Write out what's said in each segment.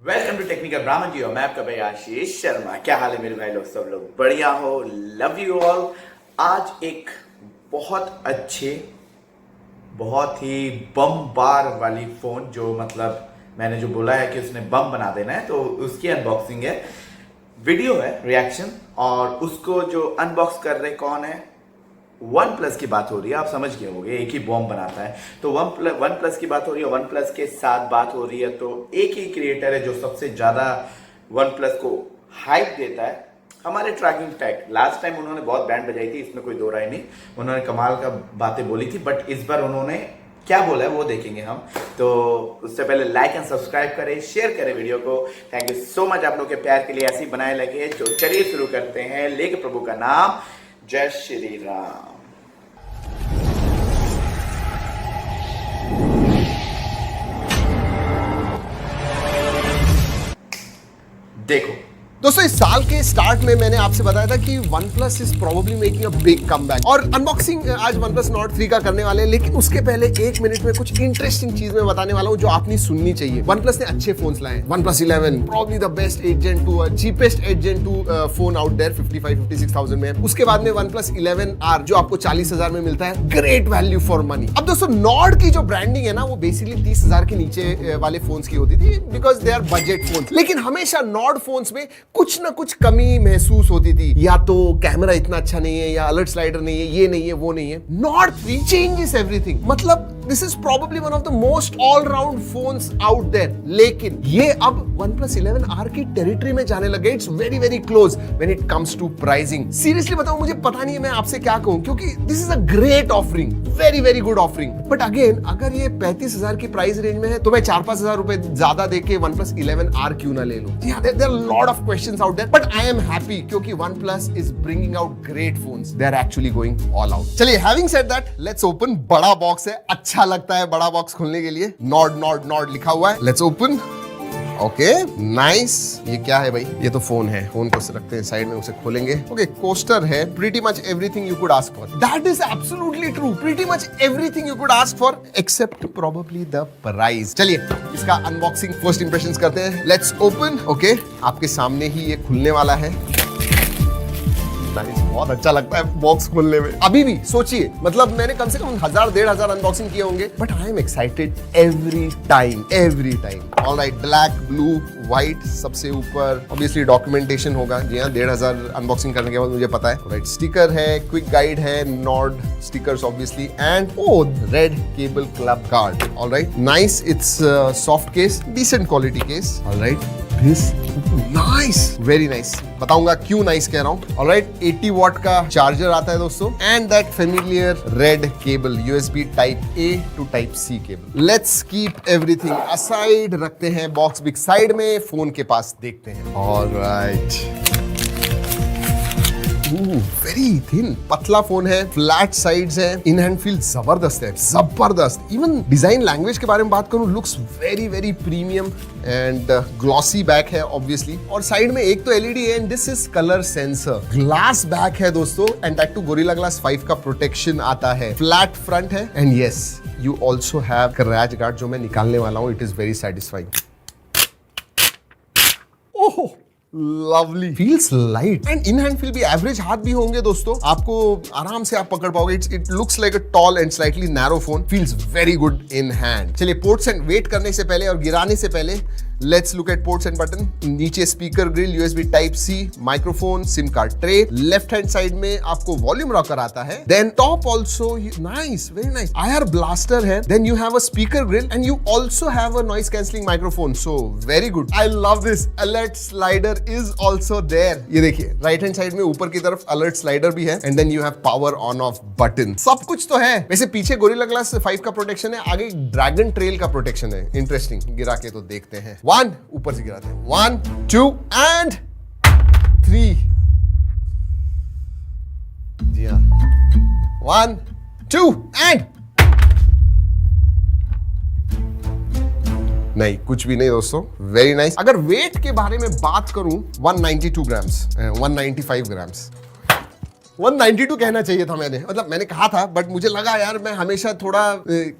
Welcome to technical ब्राह्मण जी, और मैं आपका भाई आशीष शर्मा। क्या हाल है मेरे भाई लोग? सब लोग बढ़िया हो? Love you all. आज एक बहुत अच्छे, बहुत ही बम बार वाली फोन, जो मतलब मैंने जो बोला है कि उसने बम बना देना है, तो उसकी अनबॉक्सिंग है, वीडियो है, रिएक्शन। और उसको जो अनबॉक्स कर रहे कौन है? वन प्लस की बात हो रही है। आप समझ गए होंगे, एक ही बॉम्ब बनाता है, तो वन प्लस की बात हो रही है। वन प्लस के साथ बात हो रही है, तो एक ही क्रिएटर है जो सबसे ज्यादा वन प्लस को हाइप देता है, हमारे ट्रैकिंग टैग। लास्ट टाइम उन्होंने बहुत बैंड बजाई थी, इसमें कोई दो राय नहीं, उन्होंने कमाल का बातें बोली थी। बट इस बार उन्होंने क्या बोला है वो देखेंगे हम। तो उससे पहले लाइक एंड सब्सक्राइब करें, शेयर करें वीडियो को। थैंक यू सो मच आप लोग के प्यार के लिए, ऐसे ही बनाए लगे। तो चलिए शुरू करते हैं, लेके प्रभु का नाम, जय श्री राम। देखो दोस्तों, इस साल के स्टार्ट में मैंने आपसे बताया था कि OnePlus is probably making a big comeback, और अनबॉक्सिंग आज OnePlus Nord 3 का करने वाले हैं। लेकिन उसके पहले एक मिनट में कुछ इंटरेस्टिंग चीज मैं बताने वाला हूं जो आपने सुननी चाहिए। OnePlus ने अच्छे फोन्स लाए हैं। OnePlus 11 probably the best 8 Gen 2 cheapest 8 Gen 2 phone out there, 55-56,000 में। उसके बाद में OnePlus 11R जो आपको 40,000 में मिलता है, ग्रेट वैल्यू फॉर मनी। अब दोस्तों, Nord की जो ब्रांडिंग है ना, वो बेसिकली 30,000 के नीचे वाले फोन्स की होती थी, because they are budget phones. लेकिन हमेशा Nord फोन्स में कुछ ना कुछ कमी महसूस होती थी, या तो कैमरा इतना अच्छा नहीं है, या अलर्ट स्लाइडर नहीं है, ये नहीं है, वो नहीं है। Nord 3 changes everything. मतलब this is probably one of the most all round phones out there. लेकिन ये अब OnePlus 11R की टेरिटरी में जाने लगे। It's very very close when it comes to pricing. Seriously बताऊं, मुझे पता नहीं है मैं आपसे क्या कहूं, क्योंकि this is a great offering, very very good offering. But again, अगर ये 35,000 की प्राइस रेंज में है, तो मैं 4-5,000 रुपए ज्यादा देके OnePlus 11R क्यों ना ले लूं? There are lot of questions out there, but I am happy क्योंकि OnePlus is bringing out great phones. They are actually going all out. चलिए, having said that, let's open. बड़ा बॉक्स है, अच्छा लगता है बड़ा बॉक्स खोलने के लिए। नॉर्ड लिखा हुआ है। Let's open. Okay, nice. ये क्या है भाई? ये तो फोन है। फोन को रखते हैं साइड में, उसे खोलेंगे। ओके, कोस्टर है। Pretty much everything you could ask for. That is absolutely true. Pretty much everything you could ask for except probably the price. चलिए, इसका अनबॉक्सिंग, फर्स्ट इंप्रेशंस करते हैं। Let's open. ओके, आपके सामने ही ये खुलने वाला है। बहुत अच्छा लगता है बॉक्स खोलने में। अभी भी सोचिए, मतलब मैंने कम से कम 1,000-1,500 अनबॉक्सिंग किए होंगे, but I am excited every time. Alright, black, blue, white, सबसे ऊपर ऑब्वियसली डॉक्यूमेंटेशन होगा। जी हाँ, 1,500 अनबॉक्सिंग करने के बाद मुझे पता है। राइट, स्टिकर है, क्विक गाइड है, Nord stickers obviously, and red cable club card. Alright, nice. It's soft case, decent quality case. Alright, this nice, very nice. बताऊंगा क्यों नाइस कह रहा हूं। ऑलराइट, 80 वॉट का चार्जर आता है दोस्तों, and that familiar red cable, USB type A to type C cable. Let's keep everything aside, रखते हैं बॉक्स बिग साइड में, फोन के पास देखते हैं। ऑलराइट, वेरी थिन, पतला फोन है, फ्लैट साइड्स है, इन हैंड फील जबरदस्त है, जबरदस्त। इवन डिजाइन लैंग्वेज के बारे में बात करूं, looks very very premium and glossy back है ऑब्वियसली। और साइड में एक तो LED है, and this is colour sensor. Glass back है दोस्तों, and that too gorilla glass 5 का प्रोटेक्शन आता है। फ्लैट फ्रंट है, and yes, you also have scratch guard, जो मैं निकालने वाला हूं। It is very satisfying. ओहो, lovely, feels light, and in hand feel भी एवरेज हाथ भी होंगे दोस्तों, आपको आराम से आप पकड़ पाओगे। It looks like a tall and slightly narrow phone, feels very good in hand. चलिए, पोर्ट्स एंड वेट करने से पहले और गिराने से पहले let's look at ports and button. नीचे speaker grill, USB type C, microphone, sim card tray. Left hand side में आपको वॉल्यूम रॉकर आता है। Then top also nice, very nice, IR blaster है। Then you have a speaker grill, and you also have a noise cancelling microphone, so very good. I love this. Alert slider is also there. ये देखिए, right hand side में ऊपर की तरफ alert slider भी है, and then you have power on off button. सब कुछ तो है। वैसे पीछे गोरिल्ला ग्लास 5 का प्रोटेक्शन है, आगे ड्रैगन ट्रेल का प्रोटेक्शन है। इंटरेस्टिंग, गिरा के तो देखते हैं। 1, ऊपर से गिराते हैं। 1, 2 एंड 3। जी हाँ, 1, 2 एंड नहीं, कुछ भी नहीं दोस्तों, वेरी नाइस। अगर वेट के बारे में बात करूं, 192 ग्राम्स, 195 ग्राम्स। 192 कहना चाहिए था मैंने, मतलब मैंने कहा था बट मुझे लगा यार मैं हमेशा थोड़ा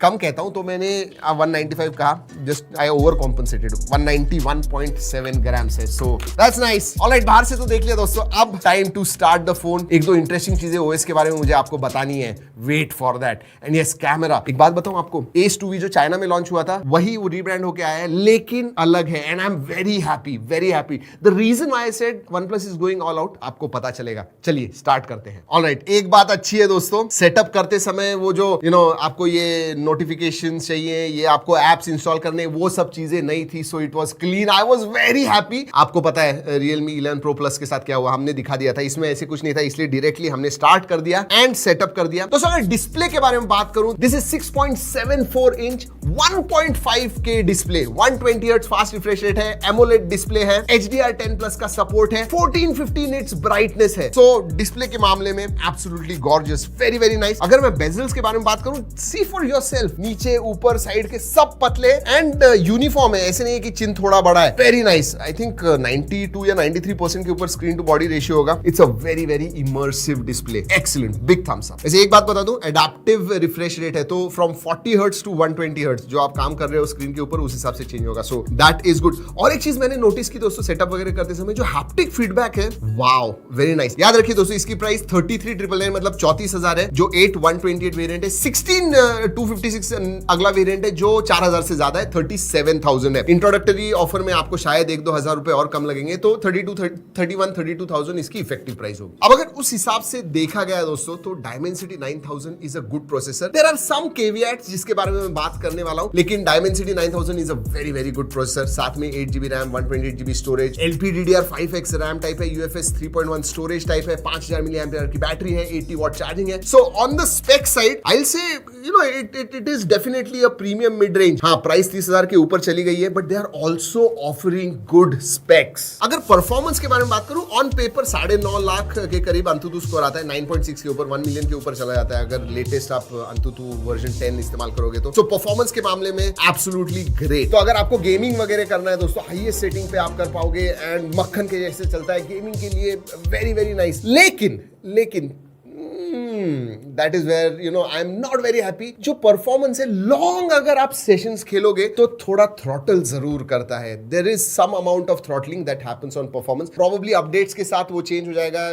कम कहता हूं, तो मैंने 195 कहा, just I over compensated. 191.7 grams है, सो दैट्स नाइस। ऑलराइट, बाहर से तो देख लिया दोस्तों, अब time to start the phone. एक दो इंटरेस्टिंग चीजें ओएस के बारे में मुझे आपको बतानी है, wait for that. And yes, camera, एक बात बताऊं आपको, Ace 2V जो चाइना में लॉन्च हुआ था वही वो रीब्रांड होके आया है, लेकिन अलग है। And I am very happy, very happy. The reason why I said OnePlus is going all out आपको पता चलेगा। चलिए स्टार्ट करते हैं। ऑलराइट, एक बात अच्छी है दोस्तों, सेटअप करते समय वो जो आपको ये नोटिफिकेशन चाहिए, ये आपको एप्स इंस्टॉल करने, वो सब चीजें नहीं थी, so it was clean. I was very happy. आपको पता है Realme 11 Pro Plus के साथ क्या हुआ, हमने दिखा दिया था, इसमें ऐसे कुछ नहीं था, इसलिए डायरेक्टली हमने स्टार्ट कर दिया एंड सेटअप कर दिया। तो अगर डिस्प्ले के बारे में बात करूं, this is 6.74 inch 1.5K display, 120 hertz fast refresh rate है, एमोलेड डिस्प्ले है, HDR10 प्लस का सपोर्ट है, 1450 निट्स ब्राइटनेस है। सो डिस्प्ले के मामले में absolutely gorgeous, very very nice. अगर मैं बेजल्स के बारे में बात करूं, सी फॉर योरसेल्फ, नीचे ऊपर साइड के सब पतले एंड यूनिफॉर्म है, ऐसे नहीं है कि चिन थोड़ा बड़ा है। Very nice. आई थिंक 92 या 93% के ऊपर स्क्रीन टू बॉडी रेशियो होगा। It's a very very immersive display, excellent, big thumbs up. ऐसे एक बात बता दूं, एडाप्टिव रिफ्रेश रेट है, तो फ्रॉम 40 हर्ट्ज टू 120 हर्ट्ज जो आप काम कर रहे हो स्क्रीन के ऊपर, उस हिसाब से चेंज होगा। So that is good. और एक चीज मैंने नोटिस की दोस्तों, सेटअप वगैरह करते समय जो हैप्टिक फीडबैक है, वाओ, वेरी नाइस। याद रखिए दोस्तों, इसकी प्राइस 33,999 मतलब 34,000 है, जो 8 128 वेरिएंट है। 16,256 अगला वेरिएंट है जो 4,000 से ज्यादा है, 37,000 है। इंट्रोडक्टरी ऑफर में आपको शायद 1-2 हजार रुपए और कम लगेंगे, तो 32,000 इसकी इफेक्टिव प्राइस होगी। अब अगर उस हिसाब से देखा गया दोस्तों, तो Dimensity 9000 is a good processor. There are some caveats जिसके बारे में मैं बात करने वाला हूं, लेकिन Dimensity 9000 is a very very good processor. साथ में 8GB RAM, 128GB storage, LPDDR5X RAM type है, UFS 3.1 स्टोरेज टाइप है, 5000 mAh की बैटरी है, 80 वाट चार्जिंग है। So on the spec side I will say it is definitely a premium mid range. हाँ, price 30,000 के ऊपर चली गई है, but they are also offering good specs. अगर परफॉर्मेंस के बारे में बात करूं, ऑन पेपर 9.5 लाख के करीब अंतुतु स्कोर आता है, 9.6 के ऊपर, 1 मिलियन के ऊपर चला जाता है अगर लेटेस्ट आप अंतुतु वर्जन 10 इस्तेमाल करोगे तो। परफॉर्मेंस के मामले में एब्सोल्युटली ग्रेट। तो अगर आपको गेमिंग वगैरह करना है दोस्तों, हाईएस्ट सेटिंग पे आप कर पाओगे एंड मक्खन के जैसे चलता है गेमिंग के लिए, वेरी वेरी नाइस। लेकिन that is where I am not very happy. जो परफॉर्मेंस है, लॉन्ग अगर आप सेशंस खेलोगे तो थोड़ा थ्रॉटल जरूर करता है। There is some amount of throttling that happens on performance. Probably updates के साथ वो चेंज हो जाएगा,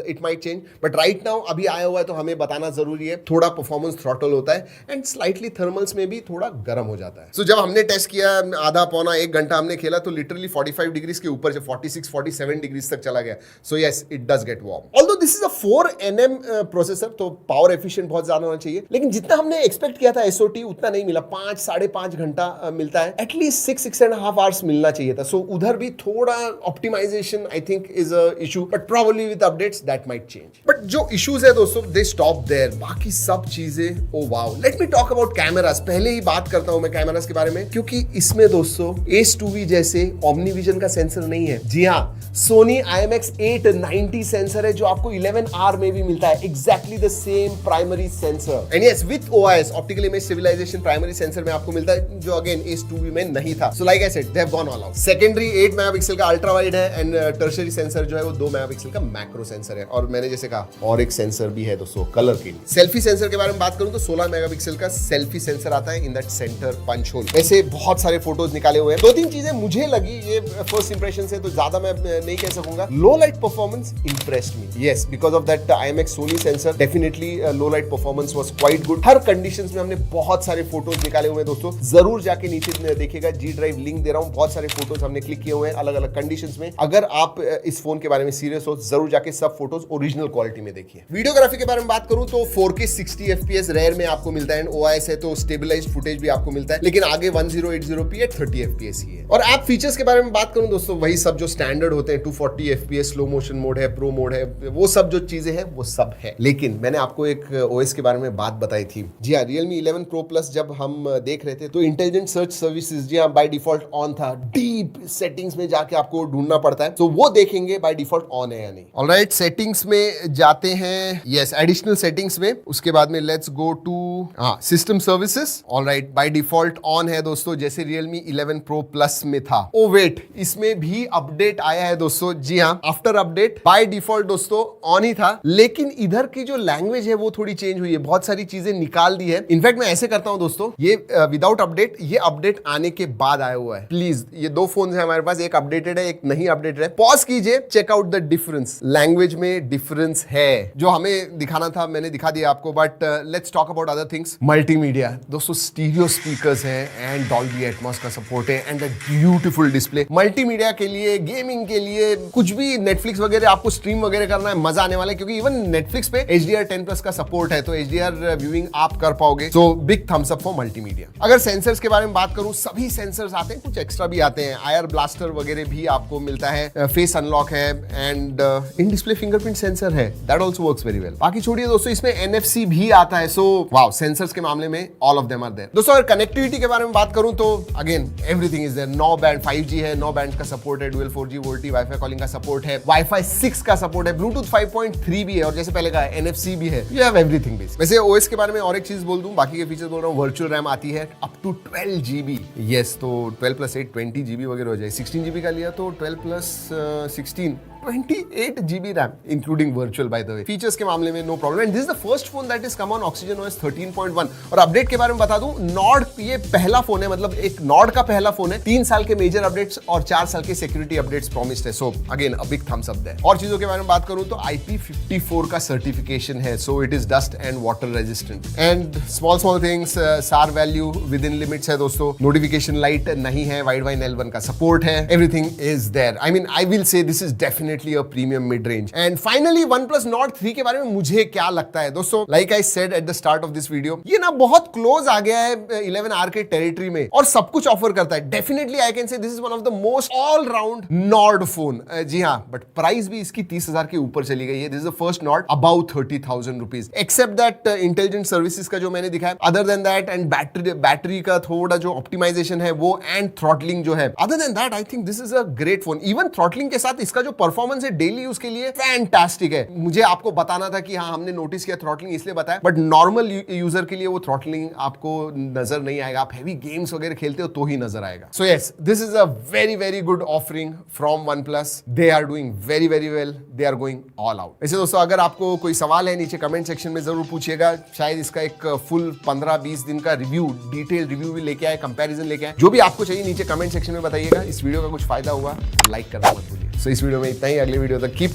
it might change, but right now अभी आया हुआ है तो हमें बताना जरूरी है, थोड़ा परफॉर्मेंस थ्रॉटल होता है एंड स्लाइटली थर्मल्स में भी थोड़ा गर्म हो जाता है। सो जब हमने टेस्ट किया, आधा पौना 1 घंटा हमने खेला, तो लिटरली 45 डिग्रीज के ऊपर, 46-47 डिग्रीज तक चला गया। So yes, it does get warm. Although this is a 4nm processor, तो पावर एफिशिएंट बहुत ज्यादा होना चाहिए, लेकिन जितना हमने एक्सपेक्ट किया था एसओटी उतना नहीं मिला। 5-5.5 घंटा मिलता है, एटलीस्ट 6.5 आवर्स मिलना चाहिए था। सो उधर भी थोड़ा optimization I think is a issue, but probably with updates that might change. But जो इश्यूज है दोस्तों, दे स्टॉप देयर, बाकी सब चीजें oh wow. Let me talk about cameras. पहले ही बात करता हूं मैं कैमरास के बारे में, क्योंकि इसमें दोस्तों Ace 2V जैसे ओमनीविजन का सेंसर नहीं है। जी हाँ, Sony IMX890 सेंसर है जो आपको 11R में भी मिलता है, exactly the same primary sensor. And yes, with OIS optical image stabilization primary sensor में आपको मिलता है, जो अगेन Ace 2V में नहीं था। So like I said, they have gone all out. Secondary 8 megapixel का अल्ट्रा वाइड है एंड टर्शियरी सेंसर जो है वो 2 मेगापिक्सल का मैक्रो सेंसर है। और मैंने जैसे कहा, और एक सेंसर भी है दोस्तों कलर के लिए। सेल्फी सेंसर के बारे में बात करूं तो 16 मेगापिक्सल का सेल्फी सेंसर आता है in that center punch hole. ऐसे बहुत सारे फोटोज निकाले हुए हैं। 2-3 चीजें मुझे लगी, ये फर्स्ट इंप्रेशन से, तो ज्यादा मैं नहीं कह सकूंगा। लो light performance impressed me, yes, because of that IMX Sony sensor, definitely low light performance was quite good. Her conditions में हमने बहुत सारे फोटोज निकाले हुए हैं दोस्तों, जरूर जाके नीचे देखिएगा, G ड्राइव लिंक दे रहा हूं, बहुत सारे फोटोज हमने क्लिक किए हुए हैं अलग अलग कंडीशंस में। अगर आप इस फोन के बारे में सीरियस हो, जरूर जाके सब फोटोज ओरिजिनल क्वालिटी में देखिए। वीडियोग्राफी के बारे में बात करूं तो 4K 60 FPS रेयर में आपको मिलता है, OIS है तो स्टेबलाइज्ड फुटेज भी आपको मिलता है, लेकिन आगे 1080p at 30 FPS ही है। और ऐप फीचर्स के बारे में बात करूं दोस्तों, वही सब जो स्टैंडर्ड होते हैं, 240 FPS, स्लो मोशन मोड है, प्रो मोड है, वो सब जो चीजें हैं वो सब है। लेकिन मैंने मैंने आपको एक OS के बारे में बात बताई थी। जी हाँ, Realme 11 Pro Plus जब हम देख रहे थे तो इंटेलिजेंट सर्च सर्विसेज जी हाँ बाय डिफॉल्ट ऑन था। डीप सेटिंग्स में जाके आपको ढूंढना पड़ता है, तो वो देखेंगे बाय डिफॉल्ट ऑन है या नहीं। ऑलराइट, सेटिंग्स में जाते हैं, यस एडिशनल सेटिंग्स में। उसके बाद में let's go to system services. Alright, by default on है दोस्तों, जैसे Realme 11 Pro Plus में था। ओ वेट, इसमें भी अपडेट आया है दोस्तों। जी हाँ, आफ्टर अपडेट बाय डिफॉल्ट दोस्तों ऑन ही था, लेकिन इधर की जो लैंग्वेज है वो थोड़ी चेंज हुई है, बहुत सारी चीजें निकाल दी है। इनफैक्ट मैं ऐसे करता हूं दोस्तों, ये विदाउट अपडेट, ये अपडेट आने के बाद आया हुआ है। प्लीज, ये दो फोन है हमारे पास, एक अपडेटेड है एक नहीं अपडेटेड है। पॉज कीजिए, check out the difference. Language में डिफरेंस है, जो हमें दिखाना था मैंने दिखा दिया आपको। But let's talk about other things. Multimedia दोस्तों, स्टीरियो स्पीकर्स है एंड डॉल्बी एटमॉस का सपोर्ट है एंड ब्यूटीफुल डिस्प्ले। मल्टीमीडिया के लिए, गेमिंग के लिए, कुछ भी नेटफ्लिक्स वगैरह आपको स्ट्रीम वगैरह करना है, मजा आने वाला है, क्योंकि इवन नेटफ्लिक्स पे HDR10+ का सपोर्ट है, तो HDR व्यूइंग आप कर पाओगे। So big thumbs up for multimedia. अगर सेंसर्स के बारे में बात करूं, सभी सेंसर्स आते हैं, कुछ एक्स्ट्रा भी आते हैं। IR ब्लास्टर वगैरह भी आपको मिलता है, फेस अनलॉक है and in display fingerprint sensor है, that also works very well. बाकी छोड़िए दोस्तों, इसमें NFC भी आता है। सो वाओ, सेंसर्स के मामले में all of them are there. दोस्तों अगर कनेक्टिविटी के बारे में बात करूं तो again everything is there. 9 band 5G है, 9 बैंड का सपोर्ट है, dual 4G VoLTE wifi calling का सपोर्ट है, Wi-Fi 6 का सपोर्ट है, Bluetooth 5.3 भी है, और जैसे पहले कहा NFC भी है। You have everything basic. वैसे OS के बारे में और एक चीज बोल दूं, बाकी के फीचर्स बोल रहा हूं। वर्चुअल रैम आती है अप टू 12 GB। यस, तो 12 + 8 20 GB वगैरह हो जाए। 16 GB का लिया तो 12 + 16 28 GB RAM including virtual. By the way, features के मामले में no problem. And this is the first phone that is come on Oxygen OS 13.1। और अपडेट के बारे में बता दूं, नॉर्ड ये पहला फोन है, मतलब एक नॉर्ड का पहला फोन है। 3 साल के मेजर अपडेट्स और 4 साल के सिक्योरिटी अपडेट्स प्रॉमिस्ड है। So again a big thumbs up there. और चीजों के बारे में बात करूं तो IP54 का सर्टिफिकेशन है, so it is dust and water resistant. And small things, SAR value with in limits है दोस्तों। नोटिफिकेशन लाइट नहीं है, वाइडवाइन L1 का सपोर्ट है, everything is there. I mean I will say this is definitely a premium mid range. And finally OnePlus Nord 3 के बारे में मुझे क्या लगता है दोस्तों, like I said at the start of this video, ये ना बहुत क्लोज आ गया है 11R के टेरिटरी में और सब कुछ ऑफर करता है। Definitely I can say this is one of the most all round Nord phone. जी हाँ, बट प्राइस भी इसकी 30,000 के ऊपर चली गई है। This is the first Nord about 30,000 rupees, except that intelligent services का जो मैंने दिखाया। Other than that and battery का थोड़ा जो ऑप्टिमाइजेशन है वो, एंड थ्रॉटलिंग जो है, other than that I think this is a great phone. Even throttling के साथ इसका जो परफॉर्मेंस है डेली यूज के लिए फैंटास्टिक है। मुझे आपको बताना था कि हाँ हमने नोटिस किया थ्रॉटलिंग, इसलिए बताया, बट नॉर्मल यूजर के लिए वो थ्रॉटलिंग आपको नजर नहीं आएगा। आप हैवी गेम्स वगैरह खेलते हो तो ही नजर आएगा। So yes, this is a very very good offering from OnePlus। They are doing very very well, they are going all out. वैसे दोस्तों अगर आपको कोई सवाल है नीचे कमेंट सेक्शन में जरूर पूछिएगा। शायद इसका एक फुल 15-20 दिन का रिव्यू, डिटेल रिव्यू भी लेके आए, कंपैरिजन लेके आए। जो भी आपको चाहिए नीचे कमेंट सेक्शन में बताइएगा। इस वीडियो का कुछ फायदा हुआ लाइक करना मत भूलिए। सो इस वीडियो में इतना ही, अगले वीडियो तक कीप।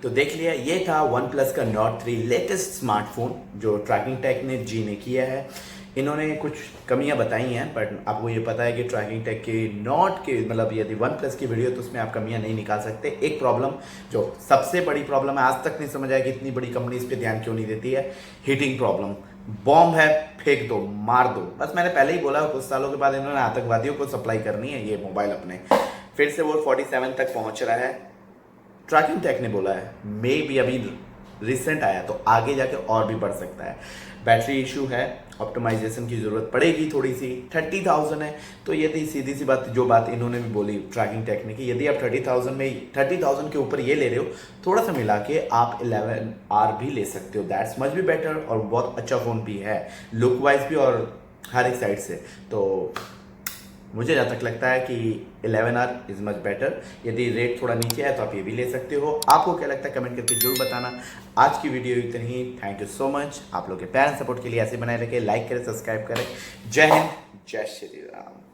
तो देख लिया, ये था OnePlus का Nord 3 लेटेस्ट स्मार्टफोन जो ट्रैकिंग टेक ने जी ने किया है। इन्होंने कुछ कमियां बताई हैं, बट आपको ये पता है कि ट्रैकिंग टेक के Nord के, मतलब यदि OnePlus की वीडियो तो उसमें आप कमियां नहीं निकाल सकते। एक प्रॉब्लम जो सबसे बड़ी प्रॉब्लम है, आज तक नहीं समझ आया कि इतनी बड़ी कंपनी इस पर ध्यान क्यों नहीं देती है, हीटिंग प्रॉब्लम। बॉम्ब है, फेंक दो, मार दो। बस मैंने पहले ही बोला, कुछ सालों के बाद इन्होंने आतंकवादियों को सप्लाई करनी है ये मोबाइल अपने। फिर से वो 47 तक पहुंच रहा है। ट्रैकिंग टेक ने बोला है, मे भी अभी रिसेंट आया तो आगे जाके और भी बढ़ सकता है। बैटरी इशू है, ऑप्टिमाइजेशन की ज़रूरत पड़ेगी थोड़ी सी। 30,000 है तो यदि सीधी सी बात, जो बात इन्होंने भी बोली ट्रैकिंग टेक ने, कि यदि आप 30,000 के ऊपर ये ले रहे हो, थोड़ा सा मिला के आप 11R भी ले सकते हो। दैट्स मच भी बेटर, और बहुत अच्छा फ़ोन भी है लुक वाइज भी और हर एक साइड से। तो मुझे जहाँ तक लगता है कि 11R इज मच बेटर। यदि रेट थोड़ा नीचे है तो आप ये भी ले सकते हो। आपको क्या लगता है कमेंट करके जरूर बताना। आज की वीडियो इतनी ही। Thank you so much. आप लोग के प्यार सपोर्ट के लिए ऐसे बनाए रखें, लाइक करें, सब्सक्राइब करें। जय हिंद, जय श्री राम।